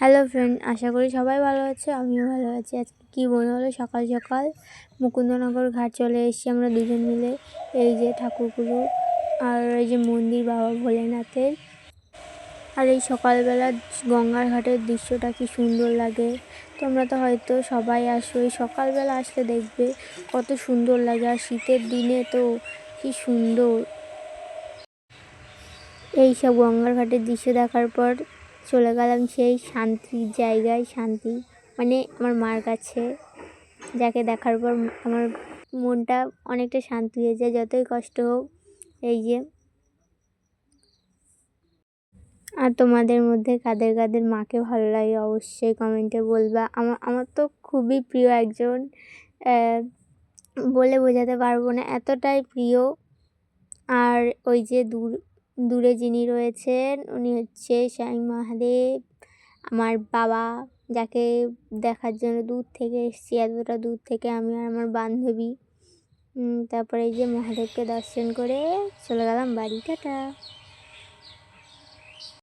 Hello friend, আশা করি সবাই ভালো আছে। আমিও ভালো আছি। আজকে কী মনে হলো সকাল সকাল মুকুন্দনগর ঘাট চলে এসেছি আমরা দুজন মিলে। এই যে ঠাকুরগুলো আর এই যে মন্দির বাবা ভোলেনাথের। আর এই সকালবেলা গঙ্গার ঘাটের দৃশ্যটা কি সুন্দর লাগে। তোমরা তো হয়তো সবাই আসো, এই সকালবেলা আসলে দেখবে কত সুন্দর লাগে। আর শীতের দিনে তো কি সুন্দর। এই সব গঙ্গার ঘাটের দৃশ্য দেখার পর চলে গেলাম সেই শান্তির জায়গায়। শান্তি মানে আমার মার কাছে, যাকে দেখার পর আমার মনটা অনেকটা শান্তি হয়ে যায়, যতই কষ্ট হোক। এই যে, আর তোমাদের মধ্যে কাদের কাদের মাকে ভালো লাগে অবশ্যই কমেন্টে বলবা। আমার তো খুবই প্রিয় একজন, বলে বোঝাতে পারবো না, এতটাই প্রিয়। আর ওই যে দূরে যিনি রয়েছেন উনি হচ্ছে স্বামী মহাদেব, আমার বাবা, যাকে দেখার জন্য দূর থেকে এসেছি, এতটা দূর থেকে আমি আর আমার বান্ধবী। তারপরে এই যে মহাদেবকে দর্শন করে চলে গেলাম বাড়ি। টাটা।